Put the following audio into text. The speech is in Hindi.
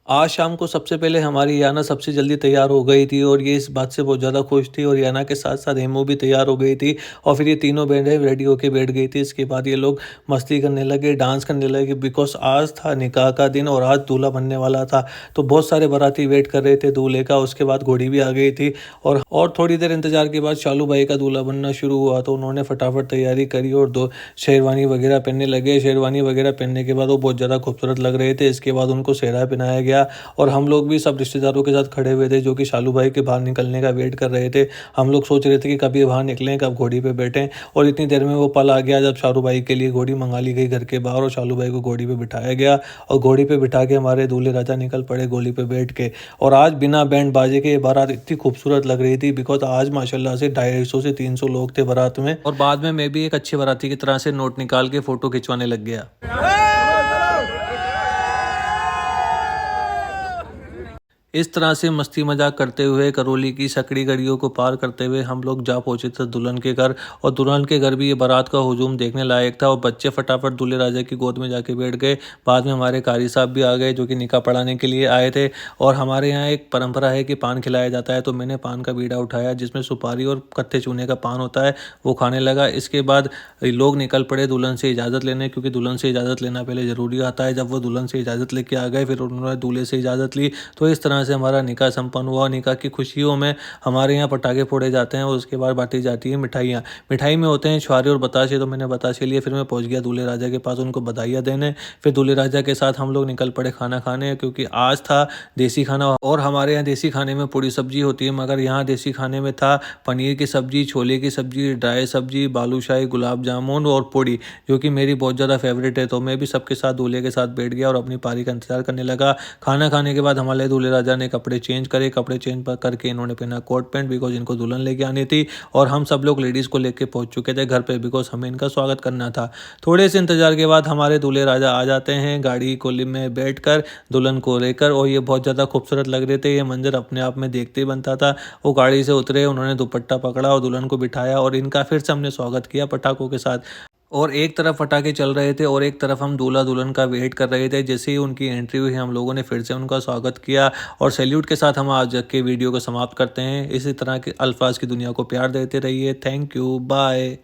आज शाम को सबसे पहले हमारी याना सबसे जल्दी तैयार हो गई थी और ये इस बात से बहुत ज़्यादा खुश थी और याना के साथ-साथ हेमू भी तैयार हो गई थी और फिर ये तीनों बहनें रेडी होके बैठ गई थी। इसके बाद ये लोग मस्ती करने लगे, डांस करने लगे बिकॉज़ आज था निकाह का दिन और आज दूल्हा बनने वाला था। तो बहुत सारे बाराती वेट कर रहे थे दूल्हे का, उसके बाद घोड़ी भी आ गई थी और थोड़ी देर इंतज़ार के बाद शालू भाई का दूल्हा बनना शुरू हुआ। तो उन्होंने फटाफट तैयारी करी और दो शेरवानी वगैरह पहनने लगे। शेरवानी वगैरह पहनने के बाद वो बहुत ज़्यादा खूबसूरत लग रहे थे। इसके बाद उनको सेहरा पहनाया गया और हम लोग भी सब रिश्तेदारों के साथ खड़े हुए थे जो कि शालू भाई के बाहर निकलने का वेट कर रहे थे। हम लोग सोच रहे थे कि कभी बाहर निकलें, कब घोड़ी पे बैठें और इतनी देर में वो पल आ गया जब शालू भाई के लिए घोड़ी मंगा ली गई घर के बाहर और शालू भाई को घोड़ी पे बिठाया गया और घोड़ी पे बिठा के हमारे दूल्हे राजा निकल पड़े घोड़ी पे बैठ के। और आज बिना बैंड बाजे के ये बारात इतनी खूबसूरत लग रही थी बिकॉज़ आज माशाल्लाह से 250 से 300 लोग थे बारात में और बाद में मैं भी एक अच्छे बाराती की तरह से नोट निकाल के फ़ोटो खिंचवाने लग गया। इस तरह से मस्ती मजाक करते हुए करौली की सकड़ी गलियों को पार करते हुए हम लोग जा पहुंचे थे दुल्हन के घर और दुल्हन के घर भी ये बारात का हुजूम देखने लायक था और बच्चे फटाफट दूल्हे राजा की गोद में जाके बैठ गए। बाद में हमारे कारी साहब भी आ गए जो कि निकाह पढ़ाने के लिए आए थे और हमारे यहाँ एक परंपरा है कि पान खिलाया जाता है। तो मैंने पान का बीड़ा उठाया जिसमें सुपारी और कत्थे चूने का पान होता है, वो खाने लगा। इसके बाद लोग निकल पड़े दुल्हन से इजाज़त लेने, क्योंकि दुल्हन से इजाज़त लेना पहले ज़रूरी आता है। जब वो दुल्हन से इजाज़त लेके आ गए फिर उन्होंने दूल्हे से इजाज़त ली। तो इस तरह से हमारा निकाह संपन्न हुआ। निकाह की खुशियों में हमारे यहाँ पटाखे फोड़े जाते हैं और उसके बाद बांटी जाती है मिठाइयाँ। मिठाई में होते हैं छुआरे और बताशे। तो मैंने बताशे लिए, फिर मैं पहुँच गया दूल्हे राजा के पास उनको बधाइयाँ देने। फिर दूल्हे राजा के साथ हम लोग निकल पड़े खाना खाने, क्योंकि आज था देसी खाना और हमारे यहाँ देसी खाने में पूड़ी सब्जी होती है, मगर यहाँ देसी खाने में था पनीर की सब्जी, छोले की सब्जी, ड्राई सब्जी, बालूशाही, गुलाब जामुन और पूड़ी, जो कि मेरी बहुत ज़्यादा फेवरेट है। तो मैं भी सबके साथ दूल्हे के साथ बैठ गया और अपनी पारी का इंतजार करने लगा। खाना खाने के बाद हमारे दूल्हे राजा ने कपड़े चेंज करे। कपड़े चेंज करके इन्होंने पहना कोट पैंट बिकॉज इनको दुल्हन लेके आनी थी और हम सब लोग लेडीज़ को लेके पहुंच चुके थे घर पे बिकॉज हमें इनका स्वागत करना था। थोड़े से इंतजार के बाद हमारे दूल्हे राजा आ जाते हैं गाड़ी कोली में बैठकर दुल्हन को लेकर और ये बहुत ज़्यादा खूबसूरत लग रहे थे। ये मंजर अपने आप में देखते ही बनता था। वो गाड़ी से उतरे, उन्होंने दुपट्टा पकड़ा और दुल्हन को बिठाया और इनका फिर से हमने स्वागत किया पटाखों के साथ। और एक तरफ पटाखे चल रहे थे और एक तरफ हम दूल्हा दुल्हन का वेट कर रहे थे। जैसे ही उनकी एंट्री हुई हम लोगों ने फिर से उनका स्वागत किया और सैल्यूट के साथ हम आज के वीडियो को समाप्त करते हैं। इसी तरह के अल्फाज की दुनिया को प्यार देते रहिए। Thank you, bye.